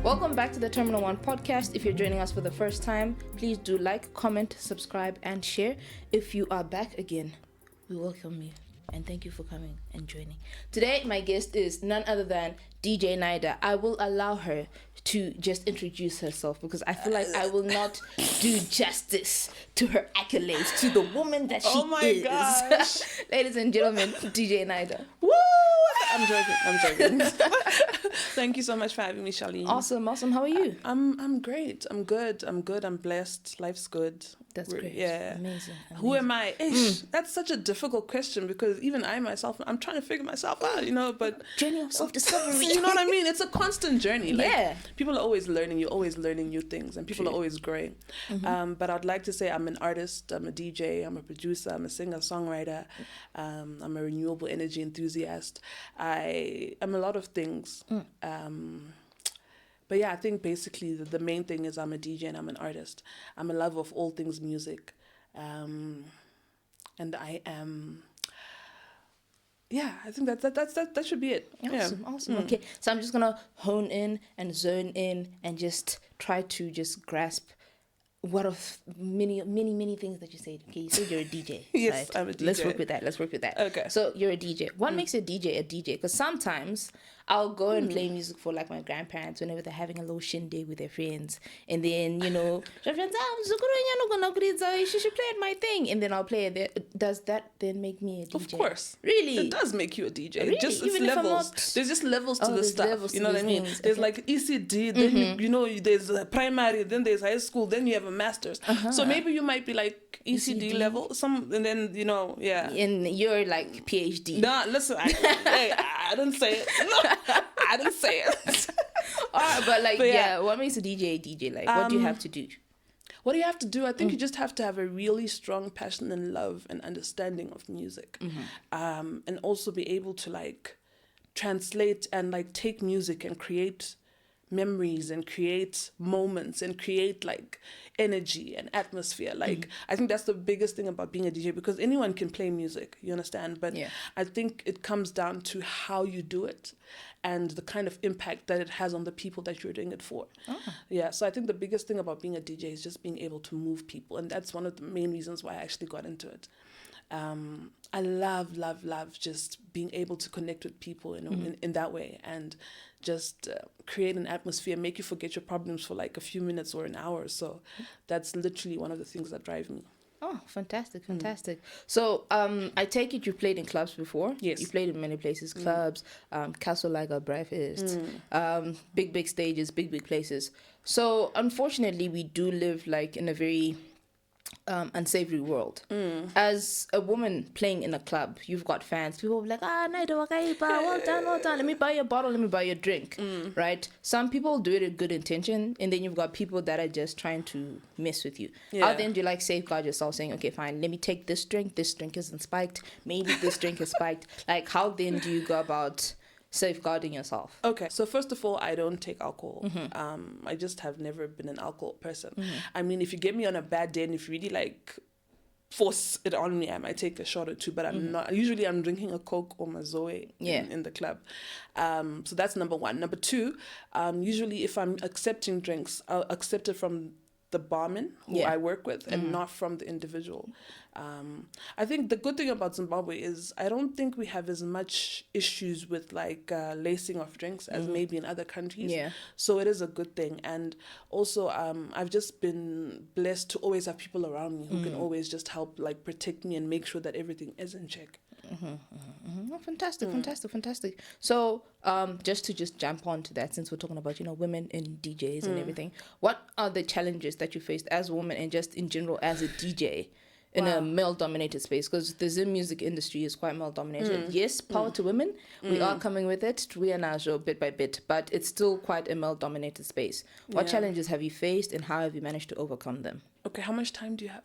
Welcome back to the Terminal 1 podcast. If you're joining us for the first time, please do like, comment, subscribe, and share. If you are back again, we welcome you and thank you for coming and joining. Today, my guest is none other than DJ Naida. I will allow her to just introduce herself because I feel like I will not do justice to her accolades, to the woman that she is. Oh my gosh. Ladies and gentlemen, DJ Naida. Woo! I'm joking. Thank you so much for having me, Charlene. Awesome. How are you? I'm great. I'm good. I'm blessed. Life's good. That's great. Yeah. Amazing. Who am I? That's such a difficult question because even I myself, I'm trying to figure myself out, but... Journey of self-discovery. You know what I mean? It's a constant journey. Yeah. People are always learning. You're always learning new things and people True. are always growing. But I'd like to say I'm an artist, I'm a DJ, I'm a producer, I'm a singer, songwriter, I'm a renewable energy enthusiast. I am a lot of things. But yeah, I think basically the main thing is I'm a DJ and I'm an artist. I'm a lover of all things music. And I am... Yeah, I think that should be it. Awesome. Okay, so I'm just gonna hone in and zone in and just try to just grasp what of many things that you said. Okay, you said you're a DJ. Yes, right? I'm a DJ. Let's work with that. Okay. So you're a DJ. What makes a DJ a DJ? Because sometimes I'll go and play music for like my grandparents whenever they're having a little shindig with their friends, and then your friends, she should play at my thing, and then I'll play it there. Does that then make me a DJ? Of course. Really? It does make you a DJ. Really? It's Even if I'm levels. not... There's just levels to the there's stuff. levels You to know what I these mean? things. There's Okay. like ECD, then there's primary, then there's high school, then you have a master's. So maybe you might be like ECD level, and then, yeah. And you're like PhD. Nah, listen, I didn't say it. I didn't say it. But yeah, what makes a DJ a DJ? Like, what do you have to do? What do you have to do? I think you just have to have a really strong passion and love and understanding of music. And also be able to like translate and like take music and create memories and create moments and create like energy and atmosphere. Like I think that's the biggest thing about being a DJ, because anyone can play music, you understand? But I think it comes down to how you do it and the kind of impact that it has on the people that you're doing it for. Yeah, so I think the biggest thing about being a DJ is just being able to move people, and that's one of the main reasons why I actually got into it. I love just being able to connect with people in that way, and just create an atmosphere, make you forget your problems for like a few minutes or an hour. So that's literally one of the things that drive me. Oh, fantastic. So I take it you played in clubs before? Yes. You played in many places, clubs, Castle Lager, Breakfast, big stages, big places. So unfortunately, we do live like in a very unsavory world. As a woman playing in a club, you've got fans. People will be like, Naida wakaipa, well done, let me buy you a bottle, let me buy you a drink, right? Some people do it with good intention, and then you've got people that are just trying to mess with you. How then do you like safeguard yourself, saying, okay, fine, let me take this drink isn't spiked, maybe this drink is spiked. Like, how then do you go about safeguarding yourself? Okay, so first of all, I don't take alcohol. I just have never been an alcohol person. I mean, if you get me on a bad day and if you really like force it on me, I might take a shot or two, but I'm not. Usually I'm drinking a Coke or my Zoe in the club. So that's number one. Number two, usually if I'm accepting drinks, I'll accept it from the barman who I work with and not from the individual. I think the good thing about Zimbabwe is I don't think we have as much issues with like lacing of drinks as maybe in other countries. So it is a good thing. And also I've just been blessed to always have people around me who can always just help like protect me and make sure that everything is in check. Oh, fantastic. So just to jump onto that, since we're talking about women in DJs and everything, what are the challenges that you faced as a woman and just in general as a DJ in a male-dominated space? Because the Zim music industry is quite male-dominated. Yes, power to women. We are coming with it. We are now bit by bit, but it's still quite a male-dominated space. What challenges have you faced and how have you managed to overcome them? Okay, how much time do you have?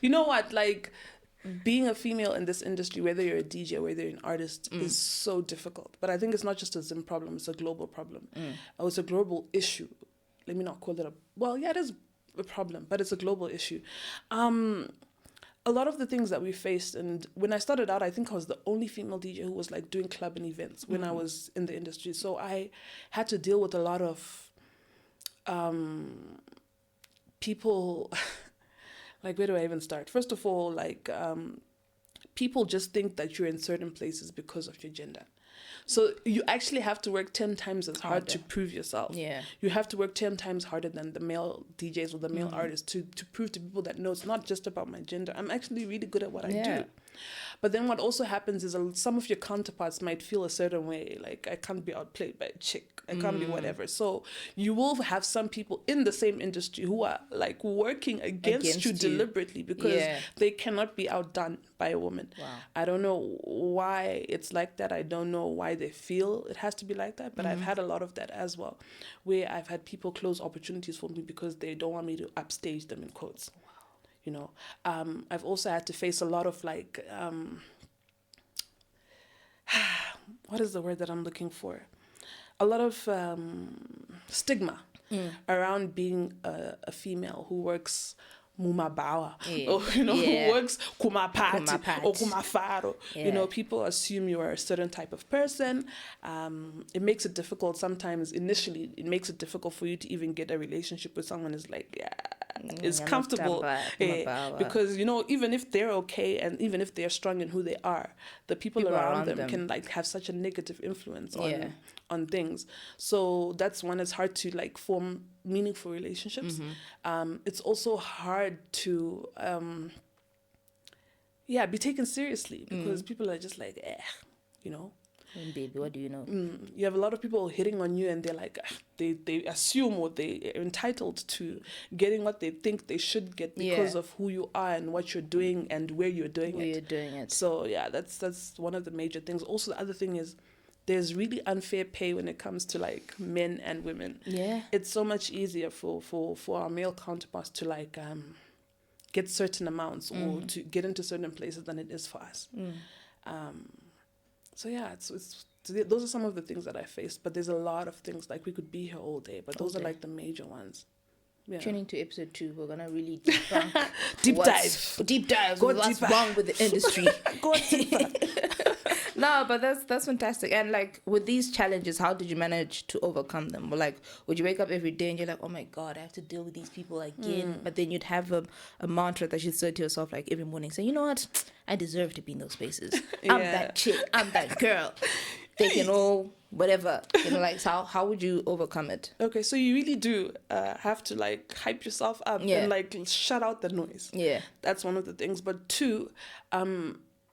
You know what, like, being a female in this industry, whether you're a DJ or whether you're an artist, is so difficult. But I think it's not just a Zim problem, it's a global problem. It's a global issue. Let me not call it it is a problem, but it's a global issue. a lot of the things that we faced, and when I started out, I think I was the only female DJ who was like doing club and events when I was in the industry. So I had to deal with a lot of people. Like, where do I even start? First of all, like people just think that you're in certain places because of your gender. So you actually have to work 10 times as hard to prove yourself. Yeah. You have to work 10 times harder than the male DJs or the male artists to prove to people that, no, it's not just about my gender. I'm actually really good at what I do. But then what also happens is some of your counterparts might feel a certain way, like, I can't be outplayed by a chick. I can't be whatever. So you will have some people in the same industry who are like working against you deliberately because they cannot be outdone by a woman. Wow. I don't know why it's like that. I don't know why they feel it has to be like that. But I've had a lot of that as well, where I've had people close opportunities for me because they don't want me to upstage them, in quotes. Wow. You know, I've also had to face a lot of like, what is the word that I'm looking for? A lot of stigma around being a female who works mumabawa, or, you know, who works kumapati or kumafaro. You know, people assume you are a certain type of person. It makes it difficult sometimes. Initially, it makes it difficult for you to even get a relationship with someone who's like, is comfortable. Because, you know, even if they're okay and even if they're strong in who they are, the people around them can like have such a negative influence on things. So that's one, it's hard to like form meaningful relationships. It's also hard to be taken seriously because people are just like, you know. And baby, what do you know? You have a lot of people hitting on you and they're like, they assume or they're entitled to getting what they think they should get because of who you are and what you're doing and where you're doing it. So yeah, that's one of the major things. Also, the other thing is there's really unfair pay when it comes to like men and women. Yeah. It's so much easier for our male counterparts to like get certain amounts or to get into certain places than it is for us. So yeah, it's those are some of the things that I faced, but there's a lot of things, like we could be here all day, but those are like the major ones. Yeah. Tuning to episode 2, we're gonna really deep dive. What's wrong with the industry? Go deeper. No, but that's fantastic. And like with these challenges, how did you manage to overcome them? Or like, would you wake up every day and you're like, oh my God, I have to deal with these people again? But then you'd have a mantra that you'd say to yourself like every morning, say, you know what? I deserve to be in those spaces. I'm that chick. I'm that girl. They can all whatever. You know, like how would you overcome it? Okay, so you really do have to like hype yourself up and like shut out the noise. Yeah, that's one of the things. But 2,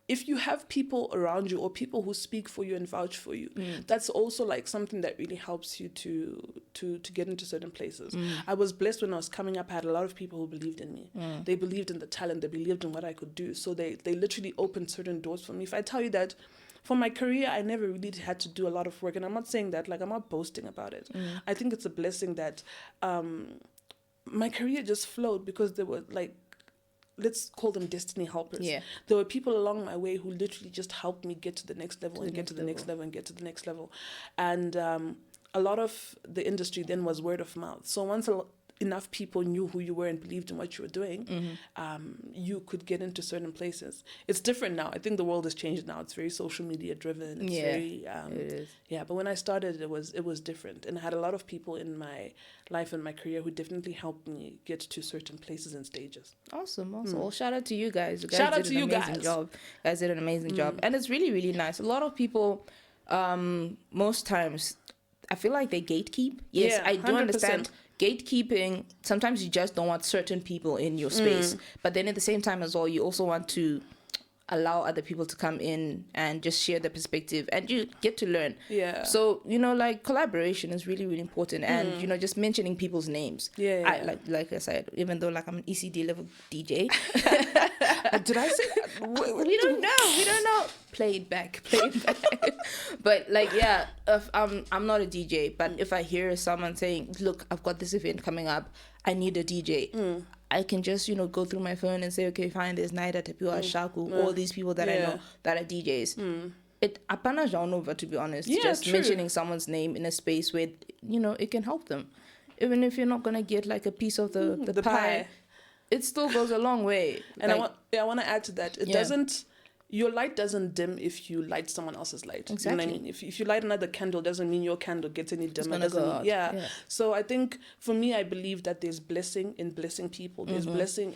if you have people around you or people who speak for you and vouch for you, that's also like something that really helps you to get into certain places. I was blessed when I was coming up. I had a lot of people who believed in me. They believed in the talent. They believed in what I could do. So they literally opened certain doors for me. If I tell you that for my career, I never really had to do a lot of work. And I'm not saying that, like, I'm not boasting about it. I think it's a blessing that my career just flowed because there were like, let's call them destiny helpers. Yeah. There were people along my way who literally just helped me get to the next level and get to the next level and get to the next level. And a lot of the industry then was word of mouth. So once enough people knew who you were and believed in what you were doing, you could get into certain places. It's different now. I think the world has changed now. It's very social media driven. It's very it is. Yeah, but when I started, it was different. And I had a lot of people in my life and my career who definitely helped me get to certain places and stages. Awesome. Well, shout out to you guys. You guys did an amazing job. You guys did an amazing job. And it's really, really nice. A lot of people, most times, I feel like they gatekeep. Yes, I do 100%. Understand gatekeeping. Sometimes you just don't want certain people in your space. But then at the same time as well, you also want to allow other people to come in and just share their perspective, and you get to learn. Yeah. So, you know, like collaboration is really, really important, and you know, just mentioning people's names. Yeah. Like I said, even though like I'm an ECD level DJ. Did I say that? We don't know. Play it back. But like, yeah, if I'm not a DJ, but if I hear someone saying, look, I've got this event coming up, I need a DJ. I can just, you know, go through my phone and say, okay, fine, there's Naida, Tapiwa, Shaku, all these people that I know that are DJs. It apana over, to be honest. Yeah, just mentioning someone's name in a space where, you know, it can help them. Even if you're not going to get like a piece of the pie. it still goes a long way. And I want to add to that. It doesn't. Your light doesn't dim if you light someone else's light. Exactly. You know what I mean? If you light another candle, doesn't mean your candle gets any dimmer. It's gonna go out. Yeah. So I think for me, I believe that there's blessing in blessing people. There's blessing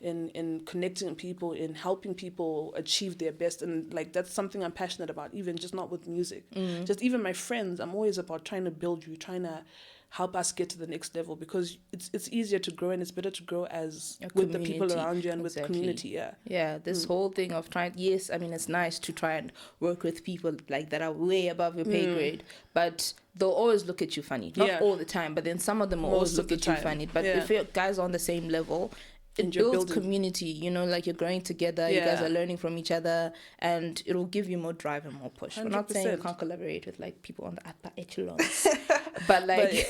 in connecting people, in helping people achieve their best, and like that's something I'm passionate about. Even just not with music, just even my friends. I'm always about trying to build you, trying to help us get to the next level, because it's easier to grow, and it's better to grow as with the people around you and with the community. This whole thing of trying, yes, I mean, it's nice to try and work with people like that are way above your pay grade, but they'll always look at you funny. Not all the time, but then some of them will always look at you funny. But if you guys are on the same level, it builds community, you know, like you're growing together, you guys are learning from each other, and it'll give you more drive and more push. 100%. We're not saying you can't collaborate with like people on the upper echelons, but like,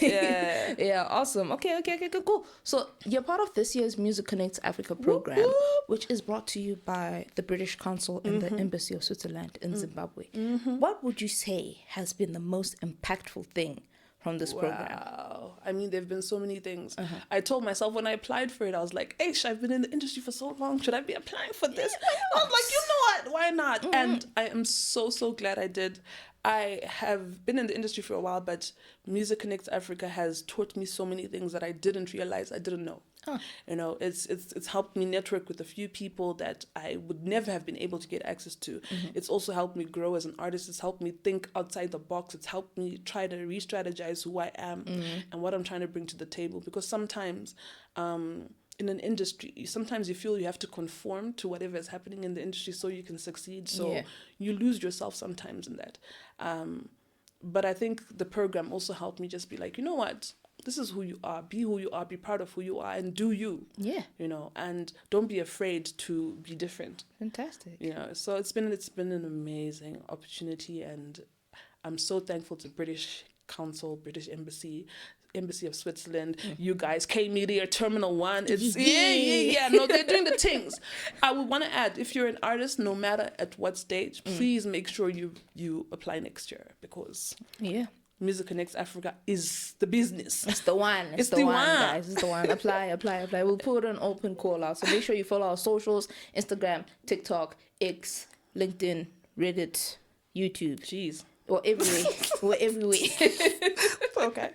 awesome. Okay, cool. So you're part of this year's Music Connects Africa program, which is brought to you by the British Council and the Embassy of Switzerland in Zimbabwe. What would you say has been the most impactful thing from this program? I mean, there have been so many things. I told myself when I applied for it, I was like, Aish, I've been in the industry for so long. Should I be applying for this? I was like, you know what? Why not? And I am so glad I did. I have been in the industry for a while, but Music Connects Africa has taught me so many things that I didn't realize I didn't know. You know, it's helped me network with a few people that I would never have been able to get access to. It's also helped me grow as an artist. It's helped me think outside the box. It's helped me try to re-strategize who I am and what I'm trying to bring to the table. Because sometimes in an industry, sometimes you feel you have to conform to whatever is happening in the industry so you can succeed. So you lose yourself sometimes in that. But I think the program also helped me just be like, you know what? This is who you are. Be who you are. Be proud of who you are, and do you. Yeah. You know, and don't be afraid to be different. Fantastic. You know, so it's been an amazing opportunity, and I'm so thankful to British Council, British Embassy of Switzerland, you guys, K Media, Terminal 1. It's no, they're doing the things. I would want to add, if you're an artist, no matter at what stage, please make sure you apply next year, because Music Connects Africa is the business. It's the one. It's the one, guys. It's the one. Apply. We'll put an open call out. So make sure you follow our socials: Instagram, TikTok, X, LinkedIn, Reddit, YouTube. Jeez. We're everywhere. Okay.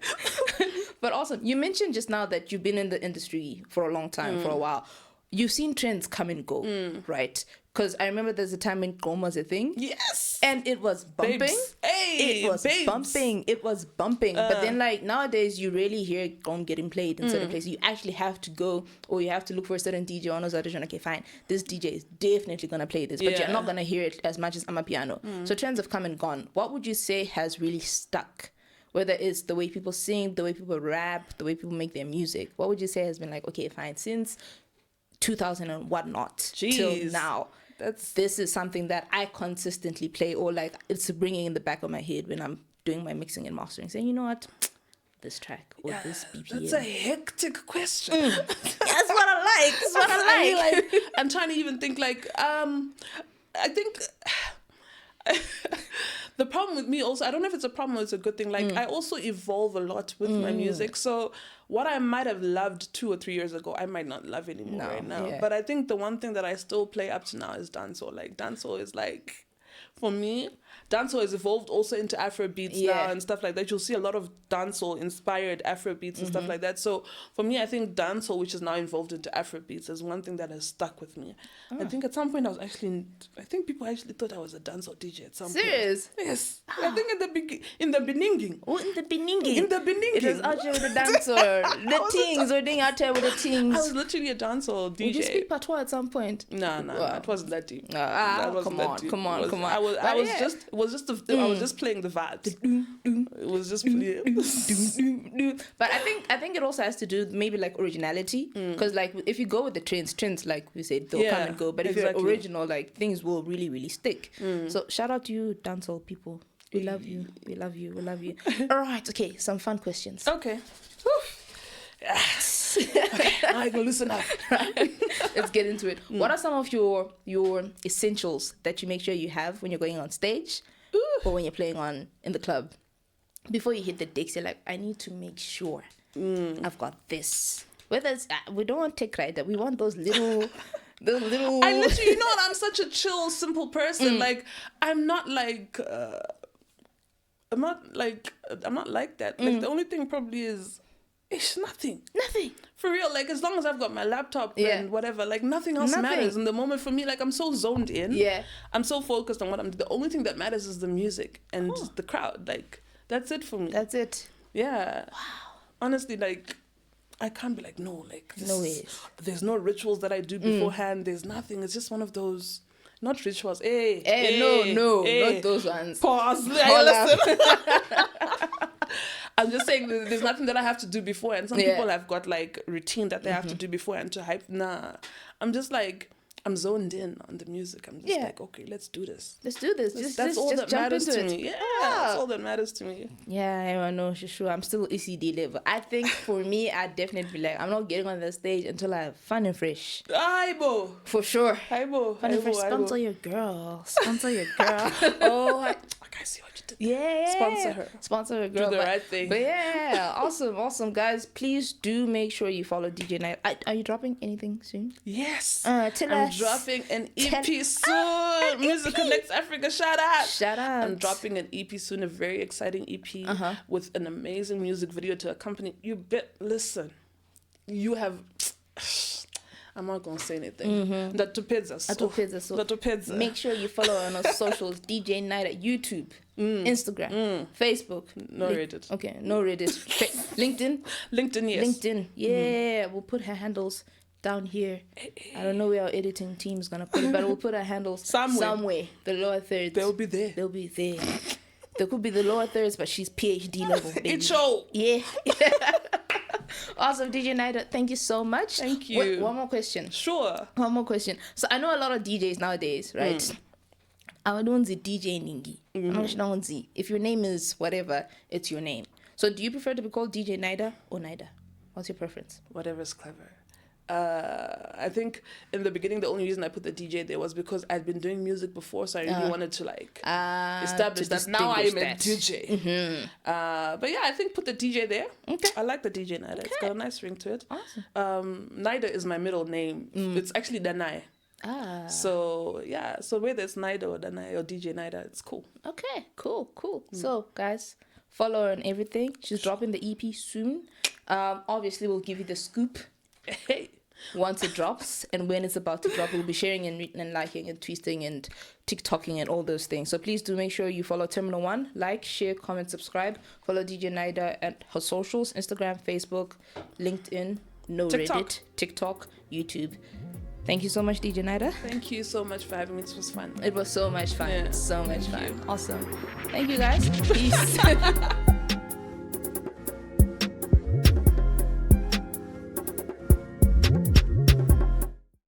But awesome. You mentioned just now that you've been in the industry for a long time, for a while. You've seen trends come and go, right? Because I remember there's a time when Gqom was a thing. Yes. And it was bumping. Babes. Hey, it was bumping. It was bumping. But then, like, nowadays, you rarely hear Gqom getting played in certain places. You actually have to go, or you have to look for a certain DJ on those audition. Okay, fine. This DJ is definitely going to play this. But you're not going to hear it as much as Amapiano. So trends have come and gone. What would you say has really stuck? Whether it's the way people sing, the way people rap, the way people make their music. What would you say has been like, okay, fine, since 2000 and whatnot till now, this is something that I consistently play, or like it's bringing in the back of my head when I'm doing my mixing and mastering, saying, you know what, this track or this BPM. That's a hectic question. That's what I like. I'm trying to even think like, I think the problem with me also, I don't know if it's a problem or it's a good thing, like I also evolve a lot with my music. So what I might have loved 2 or 3 years ago, I might not love anymore right now. Yeah. But I think the one thing that I still play up to now is dancehall. Like dancehall is like, for me, dancehall has evolved also into Afro beats now and stuff like that. You'll see a lot of dancehall inspired Afro beats and stuff like that. So for me, I think dancehall, which is now involved into Afro beats, is one thing that has stuck with me. I think at some point I think people actually thought I was a dancehall DJ at some point. Serious? Yes. I think in the beginning. Oh, in the beginning. It was out here with the dancer. The things, or doing out here with the things. I was literally a dancehall DJ. Did you speak patois at some point? No, it wasn't that deep. Come on. I was just playing the vibes. It was just But I think it also has to do maybe like originality, because like if you go with the trends like we said, they'll come and go. But if you're original, like things will really, really stick. So shout out to you, dancehall people. We love you. All right, okay, some fun questions. Okay. Yes. Okay, now I can loosen up. Let's get into it. What are some of your essentials that you make sure you have when you're going on stage or when you're playing in the club? Before you hit the decks, you're like, I need to make sure I've got this. Whether it's we don't want tech right, that we want those little. I literally, you know what? I'm such a chill, simple person. Like I'm not like I'm not like that. Like the only thing probably is it's nothing. For real. Like as long as I've got my laptop and whatever, like nothing else matters. In the moment for me, like I'm so zoned in. Yeah. I'm so focused on what I'm doing. The only thing that matters is the music and the crowd. Like that's it for me. That's it. Yeah. Wow. Honestly, like I can't be like, no, like no way. There's no rituals that I do beforehand. There's nothing. It's just one of those, not rituals. Hey, no, not those ones. Pause. Listen. I'm just saying there's nothing that I have to do before. And some people have got like routine that they have to do before and to hype. Nah, I'm just like, I'm zoned in on the music. I'm just like, okay, let's do this. That's all that matters to me. Yeah, that's all that matters to me. Yeah, I know, sure. I'm still ECD level. I think for me, I'd definitely be like, I'm not getting on the stage until I have fun and fresh. Aibo. For sure. Aibo. Fun and fresh. Sponsor your girl. Oh, I see what you did. Yeah. Sponsor her girl. Do the right thing. But yeah, awesome, guys. Please do make sure you follow DJ Naida. Are you dropping anything soon? Yes. Tell us. Dropping an EP soon. Music Connects Africa. Shout out. I'm dropping an EP soon, a very exciting EP with an amazing music video to accompany. Listen, you have. I'm not gonna say anything. Datupedza. Make sure you follow on our socials. DJ Naida, YouTube, Instagram, Facebook. No Reddit. Okay, no Reddit. LinkedIn. Yes. LinkedIn. Yeah, we'll put her handles down here. I don't know where our editing team is gonna put it, but we'll put our handles somewhere. The lower thirds. They'll be there. There could be the lower thirds, but she's PhD level. It's show. Yeah. Awesome, DJ Naida. Thank you so much. Thank you. Wait, one more question. Sure. One more question. So I know a lot of DJs nowadays, right? I don't see DJ Ningi. If your name is whatever, it's your name. So do you prefer to be called DJ Naida or Naida? What's your preference? Whatever's clever. I think in the beginning the only reason I put the DJ there was because I'd been doing music before, so I really wanted to like establish that now I am a DJ. But yeah, I think put the DJ there. Okay. I like the DJ Naida. Okay. It's got a nice ring to it. Awesome. Naida is my middle name. It's actually Danai. So yeah, so whether it's Naida or Danai or DJ Naida, it's cool. Okay, cool. So guys, follow her on everything. She's dropping the EP soon. Obviously we'll give you the scoop. Hey. Once it drops, and when it's about to drop, we'll be sharing and reading and liking and tweeting and TikToking and all those things. So please do make sure you follow Terminal One, like, share, comment, subscribe. Follow DJ Naida at her socials: Instagram, Facebook, LinkedIn, Reddit, TikTok, YouTube. Thank you so much, DJ Naida. Thank you so much for having me. It was fun. It was so much fun. Yeah. So much fun. Awesome. Thank you, guys. Peace.